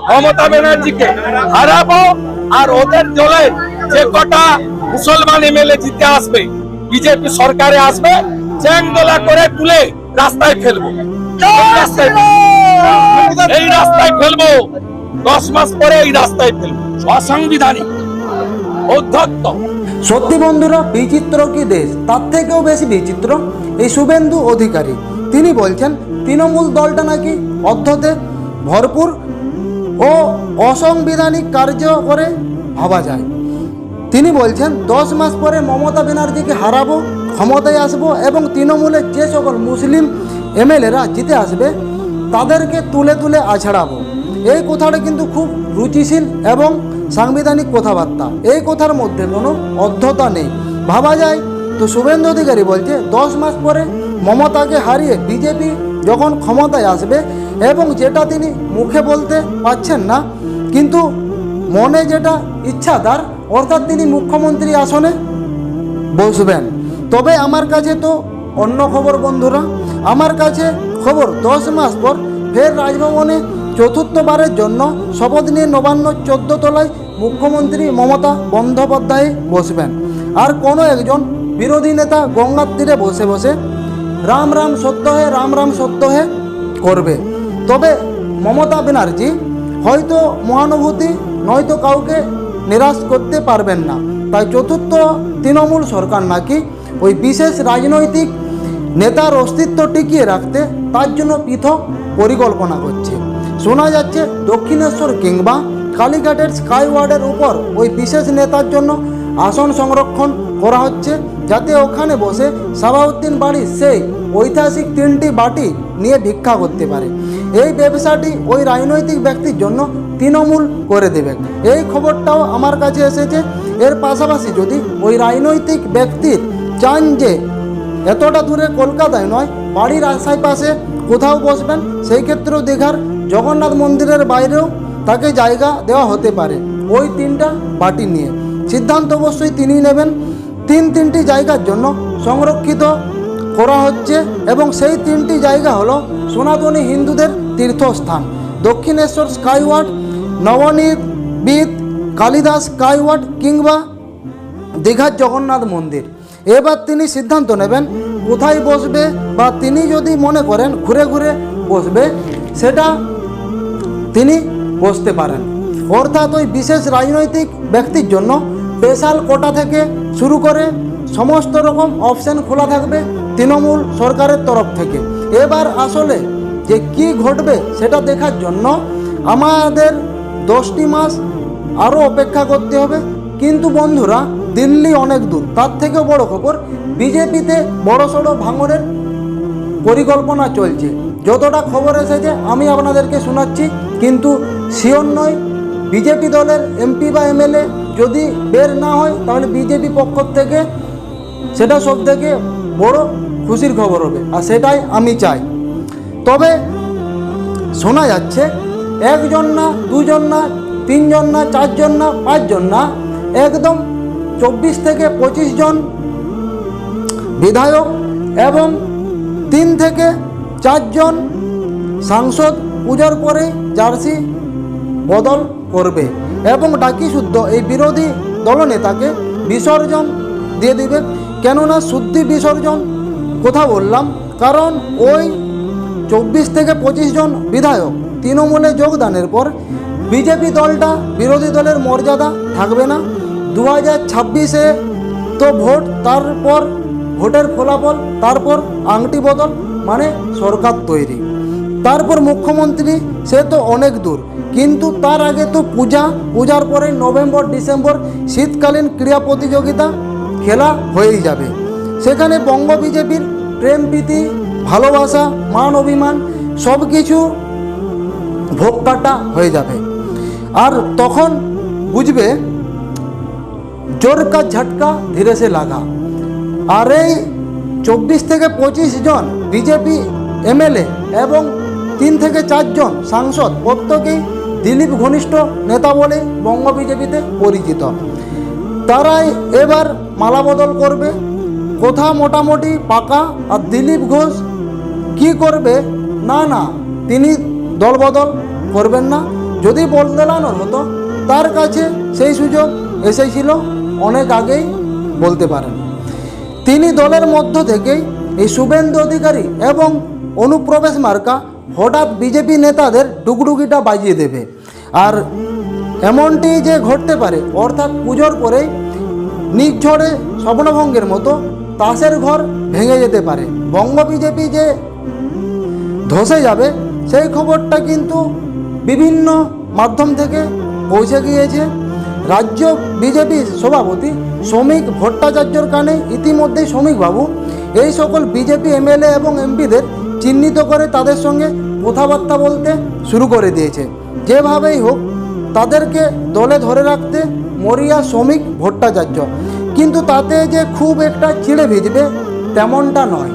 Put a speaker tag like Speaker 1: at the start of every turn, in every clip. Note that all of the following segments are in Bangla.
Speaker 1: মমতা ব্যানার্জিকে হারাবো। আর ওদের দলে যে কটা মুসলমান এমএলএ জিতে আসবে, বিজেপি সরকারে আসবে, চ্যাংদোলা করে তুলে রাস্তায় ফেলবো। এই রাস্তায় ফেলবো, 10 মাস পরে এই রাস্তায় ফেলবো। অসাংবিধানিক, অধ্যত্ত।
Speaker 2: সত্যি বন্ধুরা, বিচিত্র কি দেশ, তার থেকেও বেশি বিচিত্র এই শুভেন্দু অধিকারী। তিনি বলছেন তৃণমূল দলটা নাকি অধ্যতে ভরপুর ও অসাংবিধানিক কার্য করে ভাবা যায়। তিনি বলছেন 10 মাস পরে মমতা ব্যানার্জিকে হারাবো, ক্ষমতায় আসবো এবং তৃণমূলের যে সকল মুসলিম এমএলএরা জিতে আসবে তাদেরকে তুলে তুলে আছড়াবো। এই কথাটা কিন্তু খুব রুচিশীল এবং সাংবিধানিক কথাবার্তা। এই কথার মধ্যে কোনো অধ্যতা নেই। ভাবা যায় তো শুভেন্দু অধিকারী বলছে 10 মাস পরে মমতাকে হারিয়ে বিজেপি যখন ক্ষমতায় আসবে এবং যেটা তিনি মুখে বলতে পারছেন না কিন্তু মনে যেটা ইচ্ছা তার, অর্থাৎ তিনি মুখ্যমন্ত্রী আসনে বসবেন। তবে আমার কাছে তো অন্য খবর বন্ধুরা, আমার কাছে খবর 10 মাস পর ফের রাজভবনে চতুর্থবারের জন্য শপথ নিয়ে নবান্ন 14 তলায় মুখ্যমন্ত্রী মমতা বন্দ্যোপাধ্যায় বসবেন। আর কোনো একজন বিরোধী নেতা গঙ্গার তীরে বসে বসে রাম রাম সত্য হে, রাম রাম সত্য হে করবে। তবে মমতা ব্যানার্জি হয়তো মহানুভূতি নয়তো কাউকে নিরাশ করতে পারবেন না। তাই চতুর্থ তৃণমূল সরকার নাকি ওই বিশেষ রাজনৈতিক নেতার অস্তিত্ব টিকিয়ে রাখতে তার জন্য পৃথক পরিকল্পনা করছে। শোনা যাচ্ছে দক্ষিণেশ্বর কিংবা কালীঘাটের স্কাইওয়ার্ডের উপর ওই বিশেষ নেতার জন্য আসন সংরক্ষণ করা হচ্ছে, যাতে ওখানে বসে সাবাউদ্দিন বাড়ির সেই ঐতিহাসিক 3টি বাটি নিয়ে ভিক্ষা করতে পারে। এই ব্যবসাটি ওই রাজনৈতিক ব্যক্তির জন্য তৃণমূল করে দেবে, এই খবরটাও আমার কাছে এসেছে। এর পাশাপাশি যদি ওই রাজনৈতিক ব্যক্তির চান যে এতটা দূরে কলকাতায় নয় বাড়ির আশেপাশে কোথাও বসবেন, সেই ক্ষেত্রেও দীঘার জগন্নাথ মন্দিরের বাইরেও তাকে জায়গা দেওয়া হতে পারে ওই 3টা বাটি নিয়ে। সিদ্ধান্ত অবশ্যই তিনিই নেবেন। তিনটি জায়গার জন্য সংরক্ষিত করা হচ্ছে এবং সেই 3টি জায়গা হলো সনাতনী হিন্দুদের তীর্থস্থান দক্ষিণেশ্বর স্কাইওয়ার্ড, নবনীত কালিদাস স্কাইওয়ার্ড কিংবা দীঘার জগন্নাথ মন্দির। এবার তিনি সিদ্ধান্ত নেবেন কোথায় বসবে, বা তিনি যদি মনে করেন ঘুরে ঘুরে বসবে সেটা তিনি বসতে পারেন। অর্থাৎ ওই বিশেষ রাজনৈতিক ব্যক্তির জন্য স্পেশাল কোটা থেকে শুরু করে সমস্ত রকম অপশান খোলা থাকবে তৃণমূল সরকারের তরফ থেকে। এবার আসলে যে কি ঘটবে সেটা দেখার জন্য আমাদের 10টি মাস আরও অপেক্ষা করতে হবে। কিন্তু বন্ধুরা, দিল্লি অনেক দূর, তার থেকেও বড় খবর বিজেপিতে বড়সড় ভাঙনের পরিকল্পনা চলছে। যতটা খবর এসেছে আমি আপনাদেরকে শোনাচ্ছি, কিন্তু শিওর নয়। বিজেপি দলের এমপি বা এমএলএ যদি বের না হয় তাহলে বিজেপি পক্ষ থেকে সেটা সব থেকে বড় খুশির খবর হবে, আর সেটাই আমি চাই। তবে শোনা যাচ্ছে 1 জন না, 2 জন না, 3 জন না, 4 জন না, 5 জন না, একদম 24 থেকে 25 জন বিধায়ক এবং 3 থেকে 4 জন সাংসদ পূজার পরে জার্সি বদল করবে এবং ডাকি শুদ্ধ এই বিরোধী দলনেতাকে বিসর্জন দিয়ে দেবে। কেননা শুদ্ধি বিসর্জন কথা বললাম, কারণ ওই 24 থেকে 25 জন বিধায়ক তৃণমূলে যোগদানের পর বিজেপি দলটা বিরোধী দলের মর্যাদা থাকবে না। 2026-এ তো ভোট, তারপর ভোটের ফলাফল, তারপর আংটি বদল, মানে সরকার তৈরি, তারপর মুখ্যমন্ত্রী, সে তো অনেক দূর। কিন্তু তার আগে তো পূজার পরে নভেম্বর ডিসেম্বর শীতকালীন ক্রীড়া প্রতিযোগিতা খেলা হয়েই যাবে। সেখানে বঙ্গ বিজেপির প্রেম প্রীতি, ভালোবাসা, মান অভিমান সব কিছু ভোগ কাটা হয়ে যাবে। আর তখন বুঝবে জোর কা ঝটকা ধীরে সে লাগা। আর এই 24 থেকে 25 জন বিজেপি এমএলএ এবং 3 থেকে 4 জন সাংসদ প্রত্যেকেই দিলীপ ঘনিষ্ঠ নেতা বলে বঙ্গ বিজেপিতে পরিচিত। তারাই এবার মালা বদল করবে, কথা মোটামুটি পাকা। আর দিলীপ ঘোষ কি করবে? না, তিনি দল বদল করবেন না। যদি বদলানোর হতো তার কাছে সেই সুযোগ এসেছিল অনেক আগেই বলতে পারেন। তিনি দলের মধ্য থেকেই এই শুভেন্দু অধিকারী এবং অনুপ্রবেশ মার্কা হঠাৎ বিজেপি নেতাদের ডুগডুগিটা বাজিয়ে দেবে। আর এমনটি যে ঘটতে পারে, অর্থাৎ পুজোর পরেই নির্ঝড়ে স্বপ্নভঙ্গের মতো তাসের ঘর ভেঙে যেতে পারে, বঙ্গ বিজেপি যে ধসে যাবে সেই খবরটা কিন্তু বিভিন্ন মাধ্যম থেকে পৌঁছে গিয়েছে। রাজ্য বিজেপির সভাপতি শ্রমিক ভট্টাচার্যর কানে ইতিমধ্যেই শ্রমিকবাবু এই সকল বিজেপি এমএলএ এবং এমপিদের চিহ্নিত করে তাদের সঙ্গে কথাবার্তা বলতে শুরু করে দিয়েছে। যেভাবেই হোক তাদেরকে দলে ধরে রাখতে মরিয়া শ্রমিক ভট্টাচার্য, কিন্তু তাতে যে খুব একটা চিড়ে ভিজবে তেমনটা নয়।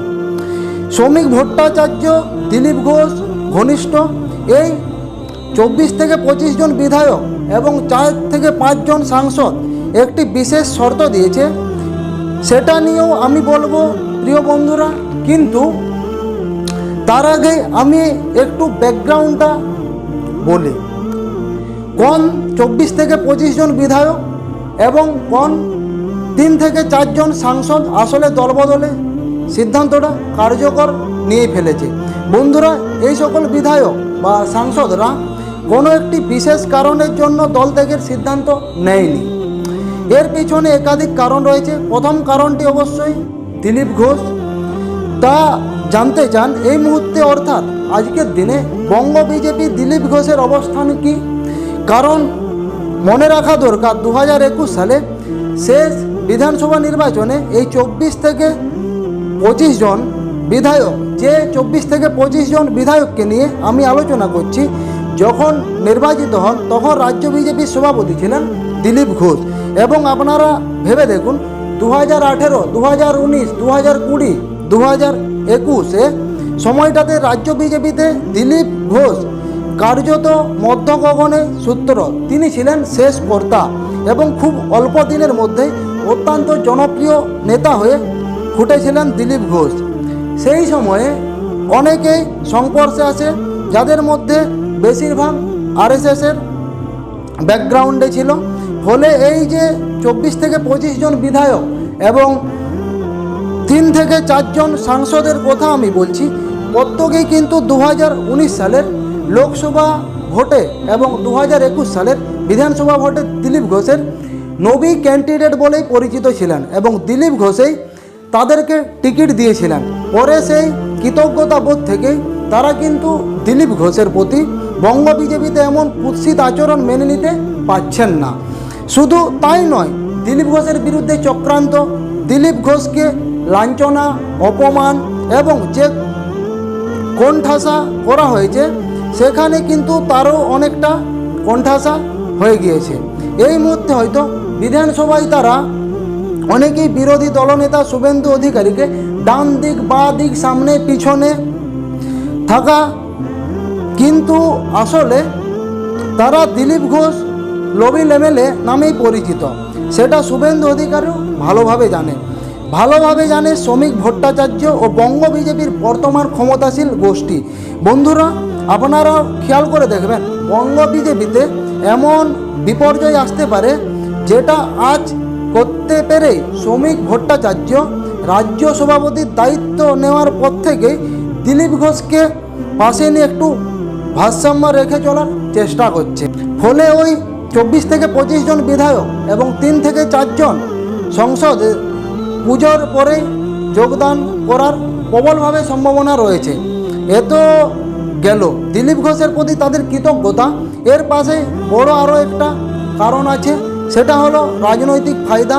Speaker 2: শ্রমিক ভট্টাচার্য দিলীপ ঘোষ ঘনিষ্ঠ এই 24 থেকে 25 জন বিধায়ক এবং 4 থেকে 5 জন সাংসদ একটি বিশেষ শর্ত দিয়েছে, সেটা নিয়েও আমি বলবো প্রিয় বন্ধুরা। কিন্তু তার আগে আমি একটু ব্যাকগ্রাউন্ডটা বলি। কোন 24 থেকে 25 জন বিধায়ক এবং কোন 3 থেকে 4 জন সাংসদ আসলে দলবদলে সিদ্ধান্তটা কার্যকর নিয়ে ফেলেছে। বন্ধুরা, এই সকল বিধায়ক বা সাংসদরা কোনো একটি বিশেষ কারণের জন্য দল ত্যাগের সিদ্ধান্ত নেয়নি। এর পিছনে একাধিক কারণ রয়েছে। প্রথম কারণটি অবশ্যই দিলীপ ঘোষ। তা জানতে চান এই মুহূর্তে অর্থাৎ আজকের দিনে বঙ্গ বিজেপি দিলীপ ঘোষের অবস্থান কি? কারণ মনে রাখা দরকার 2021 সালে শেষ বিধানসভা নির্বাচনে এই 24 থেকে 25 জন বিধায়ক, যে 24 থেকে 25 জন বিধায়ককে নিয়ে আমি আলোচনা করছি, যখন নির্বাচিত হন তখন রাজ্য বিজেপির সভাপতি ছিলেন দিলীপ ঘোষ। এবং আপনারা ভেবে দেখুন 2018, 2019, 2020, 2021 সময়টাতে রাজ্য বিজেপিতে দিলীপ ঘোষ কার্যত মধ্য গগনে সূত্র, তিনি ছিলেন শেষ কর্তা এবং খুব অল্প দিনের মধ্যে অত্যন্ত জনপ্রিয় নেতা হয়ে ফুটেছিলেন দিলীপ ঘোষ। সেই সময়ে অনেকেই সংস্পর্শে আসে, যাদের মধ্যে বেশিরভাগ আরএসএসের ব্যাকগ্রাউন্ডে ছিল। ফলে এই যে 24 থেকে 25 জন বিধায়ক এবং 3 থেকে 4 জন সাংসদের কথা আমি বলছি, প্রত্যেকেই কিন্তু 2019 সালের লোকসভা ভোটে এবং 2021 সালের বিধানসভা ভোটে দিলীপ ঘোষের নবী ক্যান্ডিডেট বলেই পরিচিত ছিলেন এবং দিলীপ ঘোষেই তাদেরকে টিকিট দিয়েছিলেন। পরে সেই কৃতজ্ঞতা বোধ থেকেই তারা কিন্তু দিলীপ ঘোষের প্রতি বঙ্গ বিজেপিতে এমন কুৎসিত আচরণ মেনে নিতে পারছেন না। শুধু তাই নয়, দিলীপ ঘোষের বিরুদ্ধে চক্রান্ত, দিলীপ ঘোষকে লাঞ্ছনা, অপমান এবং যে কোণঠাসা করা হয়েছে সেখানে কিন্তু তারও অনেকটা কোণঠাসা হয়ে গিয়েছে। এই মুহূর্তে হয়তো বিধানসভায় তারা অনেকেই বিরোধী দলনেতা শুভেন্দু অধিকারীকে ডান দিক, বাঁ দিক, সামনে পিছনে থাকা, কিন্তু আসলে তারা দিলীপ ঘোষ লবি লেভেলে নামেই পরিচিত। সেটা শুভেন্দু অধিকারীও ভালোভাবে জানে শ্রমিক ভট্টাচার্য ও বঙ্গ বিজেপির বর্তমান ক্ষমতাশীল গোষ্ঠী। বন্ধুরা, আপনারা খেয়াল করে দেখবেন বঙ্গ বিজেপিতে এমন বিপর্যয় আসতে পারে যেটা আজ করতে পেরে শ্রমিক ভট্টাচার্য রাজ্য সভাপতির দায়িত্ব নেওয়ার পর থেকেই দিলীপ ঘোষকে পাশে নিয়ে একটু ভারসাম্য রেখে চলার চেষ্টা করছে। ফলে ওই 24 থেকে 25 জন বিধায়ক এবং 3 থেকে 4 জন সংসদে পুজোর পরে যোগদান করার প্রবলভাবে সম্ভাবনা রয়েছে। এত গেল দিলীপ ঘোষের প্রতি তাদের কৃতজ্ঞতা, এর পাশে বড় আরও একটা কারণ আছে, সেটা হলো রাজনৈতিক ফায়দা।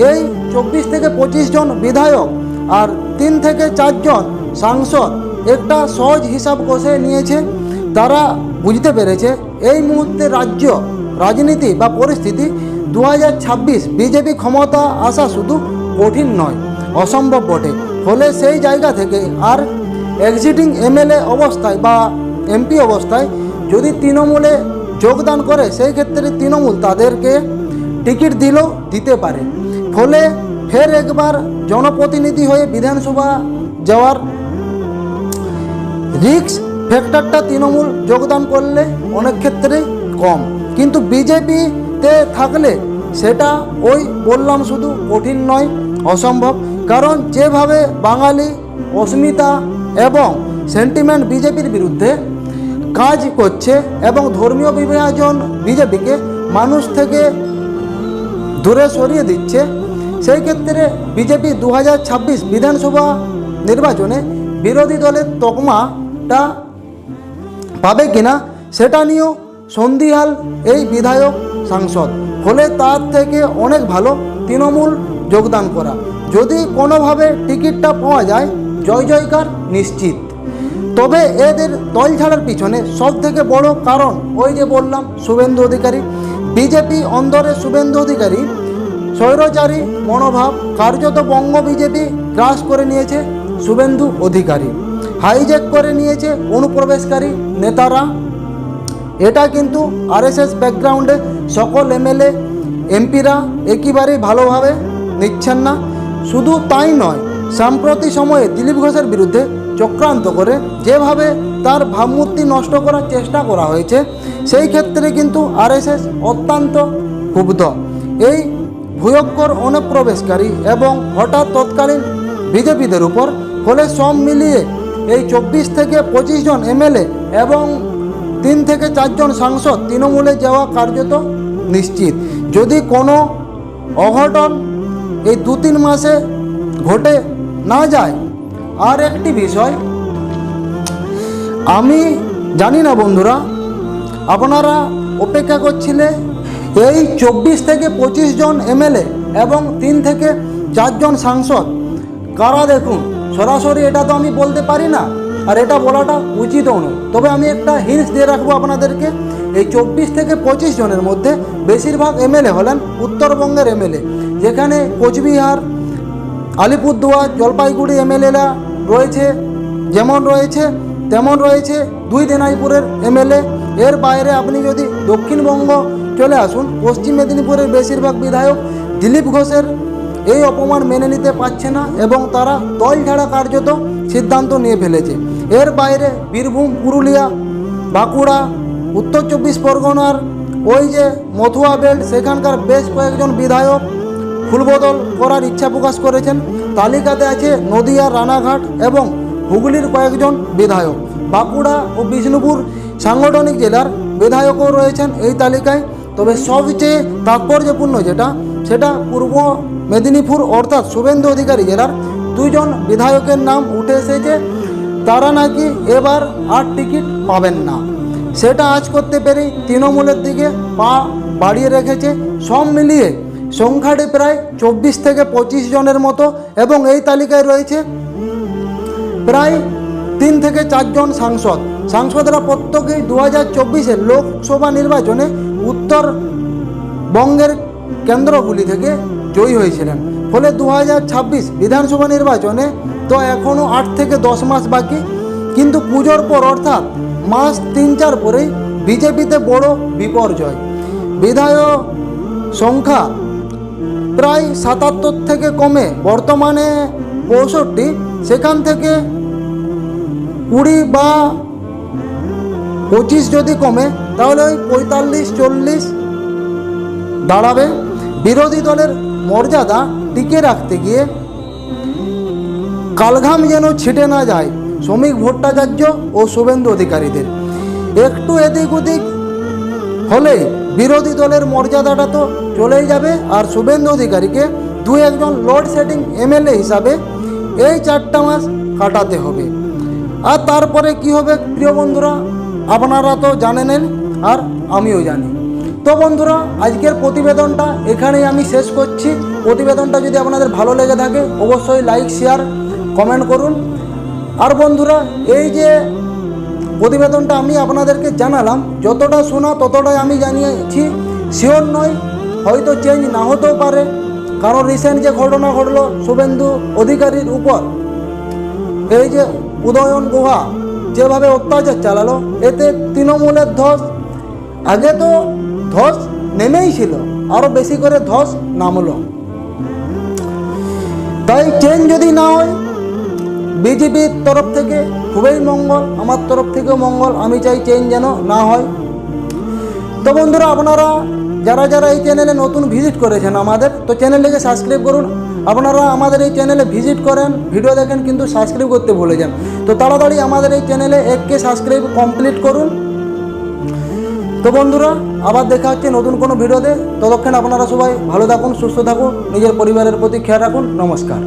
Speaker 2: এই 24 থেকে 25 জন বিধায়ক আর 3 থেকে 4 জন সাংসদ একটা সহজ হিসাব কষে নিয়েছে। তারা বুঝতে পেরেছে এই মুহূর্তে রাজ্য রাজনীতি বা পরিস্থিতি 2026 বিজেপি ক্ষমতা আসা শুধু কঠিন নয়, অসম্ভব বটে। ফলে সেই জায়গা থেকে আর এক্সিটিং এমএলএ অবস্থায় বা এমপি অবস্থায় যদি তৃণমূলে যোগদান করে, সেই ক্ষেত্রে তৃণমূল তাদেরকে টিকিট দিলেও দিতে পারে। ফলে ফের একবার জনপ্রতিনিধি হয়ে বিধানসভা যাওয়ার রিস্ক ফ্যাক্টরটা তৃণমূল যোগদান করলে অনেক ক্ষেত্রে কম, কিন্তু বিজেপিতে থাকলে সেটা ওই বললাম শুধু কঠিন নয়, অসম্ভব। কারণ যেভাবে বাঙালি অস্মিতা এবং সেন্টিমেন্ট বিজেপির বিরুদ্ধে কাজ করছে এবং ধর্মীয় বিভাজন বিজেপিকে মানুষ থেকে দূরে সরিয়ে দিচ্ছে, সেই ক্ষেত্রে বিজেপি 2026 বিধানসভা নির্বাচনে বিরোধী দলের তকমাটা পাবে কিনা সেটা নিয়েও সন্দিহাল এই বিধায়ক সাংসদ। ফলে তার থেকে অনেক ভালো তৃণমূল যোগদান করা। যদি কোনোভাবে টিকিটটা পাওয়া যায়, জয় জয়কার নিশ্চিত। তবে এদের দল ছাড়ার পিছনে সব থেকে বড় কারণ ওই যে বললাম শুভেন্দু অধিকারী। বিজেপি অন্দরে শুভেন্দু অধিকারী স্বৈরচারী মনোভাব, কার্যত বঙ্গ বিজেপি গ্রাস করে নিয়েছে শুভেন্দু অধিকারী, হাইজ্যাক করে নিয়েছে অনুপ্রবেশকারী নেতারা। এটা কিন্তু আরএসএস ব্যাকগ্রাউন্ডে সকল এমএলএ এমপিরা একেবারেই ভালোভাবে নিচ্ছেন না। শুধু তাই নয়, সাম্প্রতিক সময়ে দিলীপ ঘোষের বিরুদ্ধে চক্রান্ত করে যেভাবে তার ভাবমূর্তি নষ্ট করার চেষ্টা করা হয়েছে, সেই ক্ষেত্রে কিন্তু আরএসএস অত্যন্ত ক্ষুব্ধ। এই ভয়ঙ্কর অনুপ্রবেশকারী এবং হঠাৎ তৎকালীন বিজেপিদের উপর। ফলে সব মিলিয়ে এই 24 থেকে 25 জন এমএলএ এবং 3 থেকে 4 জন সাংসদ তৃণমূলে যাওয়া কার্যত নিশ্চিত। যদি কোনো অঘটন এই 2-3 মাসে ঘটে না যায়। আর একটি বিষয় আমি জানি না বন্ধুরা, আপনারা অপেক্ষা করছিলে এই 24 থেকে 25 জন এমএলএ এবং 3 থেকে 4 জন সাংসদ কারা। দেখুন, সরাসরি এটা তো আমি বলতে পারি না, আর এটা বলাটা উচিতও নয়। তবে আমি একটা হিন্টস দিয়ে রাখবো আপনাদেরকে। এই 24 থেকে 25 জনের মধ্যে বেশিরভাগ এমএলএ হলেন উত্তরবঙ্গের এমএলএ, যেখানে কোচবিহার, আলিপুরদুয়ার, জলপাইগুড়ি এমএলএরা রয়েছে। যেমন রয়েছে তেমন রয়েছে 2 দিনাজপুরের এমএলএ। এর বাইরে আপনি যদি দক্ষিণবঙ্গ চলে আসুন, পশ্চিম মেদিনীপুরের বেশিরভাগ বিধায়ক দিলীপ ঘোষের এই অপমান মেনে নিতে পারছে না এবং তারা দল ছাড়া কার্যত সিদ্ধান্ত নিয়ে ফেলেছে। এর বাইরে বীরভূম, পুরুলিয়া, বাঁকুড়া, উত্তর 24 পরগনার ওই যে মথুয়া বেল্ট, সেখানকার বেশ কয়েকজন বিধায়ক ফুলবদল করার ইচ্ছা প্রকাশ করেছেন। তালিকাতে আছে নদিয়া, রানাঘাট এবং হুগলির কয়েকজন বিধায়ক। বাঁকুড়া ও বিষ্ণুপুর সাংগঠনিক জেলার বিধায়কও রয়েছেন এই তালিকায়। তবে সবচেয়ে তাৎপর্যপূর্ণ যেটা, সেটা পূর্ব মেদিনীপুর অর্থাৎ শুভেন্দু অধিকারী জেলার 2 জন বিধায়কের নাম উঠে এসেছে। তারা নাকি এবার আর টিকিট পাবেন না। সেটা আজ করতে পেরে তৃণমূলের দিকে পা বাড়িয়ে রেখেছে। সব মিলিয়ে সংখ্যাটি প্রায় 24 থেকে 25 জনের মতো এবং এই তালিকায় রয়েছে প্রায় 3 থেকে 4 জন সাংসদরা প্রত্যেকেই 2024-এর লোকসভা নির্বাচনে উত্তরবঙ্গের কেন্দ্রগুলি থেকে জয়ী হয়েছিলেন। ফলে 2026 বিধানসভা নির্বাচনে তো এখনও 8 থেকে 10 মাস বাকি, কিন্তু পুজোর পর অর্থাৎ মাস 3-4 পরেই বিজেপিতে বড় বিপর্যয়। বিধায়ক সংখ্যা প্রায় 77 থেকে কমে বর্তমানে 65, সেখান থেকে 20 বা 25 যদি কমে তাহলে ওই 45-40 দাঁড়াবে। বিরোধী দলের মর্যাদা টিকে রাখতে গিয়ে কালঘাম যেন ছিটে না যায় শ্রমিক ভট্টাচার্য ও শুভেন্দু অধিকারীদের। একটু এদিক ওদিক হলে বিরোধী দলের মর্যাদাটা তো চলেই যাবে, আর শুভেন্দু অধিকারীকে 2-1 জন লোডশেডিং এমএলএ হিসাবে এই 4টা মাস কাটাতে হবে। আর তারপরে কি হবে প্রিয় বন্ধুরা, আপনারা তো জানেন আর আমিও জানি। তো বন্ধুরা, আজকের প্রতিবেদনটা এখানেই আমি শেষ করছি। প্রতিবেদনটা যদি আপনাদের ভালো লেগে থাকে অবশ্যই লাইক, শেয়ার, কমেন্ট করুন। আর বন্ধুরা, এই যে প্রতিবেদনটা আমি আপনাদেরকে জানালাম, যতটা শোনা ততটাই আমি জানিয়েছি। শিওর নয়, হয়তো চেঞ্জ না হতেও পারে, কারণ রিসেন্ট যে ঘটনা ঘটলো শুভেন্দু অধিকারীর উপর, এই যে উদয়ন গুহা যেভাবে অত্যাচার চালালো, এতে তৃণমূলের ধস, আগে তো ধস নেমেই ছিল, আরও বেশি করে ধস নামলো। তাই চেঞ্জ যদি না হয়, বিজেপির তরফ থেকে খুবই মঙ্গল, আমার তরফ থেকেও মঙ্গল। আমি চাই চেঞ্জ যেন না হয়। তো বন্ধুরা, আপনারা যারা যারা এই চ্যানেলে নতুন ভিজিট করেছেন আমাদের, তো চ্যানেলটিকে সাবস্ক্রাইব করুন। আপনারা আমাদের এই চ্যানেলে ভিজিট করেন, ভিডিও দেখেন, কিন্তু সাবস্ক্রাইব করতে ভুলে যান। তো তাড়াতাড়ি আমাদের এই চ্যানেলে 1K সাবস্ক্রাইব কমপ্লিট করুন। তো বন্ধুরা, আবার দেখা হচ্ছে নতুন কোনো ভিডিওতে। ততক্ষণ আপনারা সবাই ভালো থাকুন, সুস্থ থাকুন, নিজের পরিবারের প্রতি খেয়াল রাখুন। নমস্কার।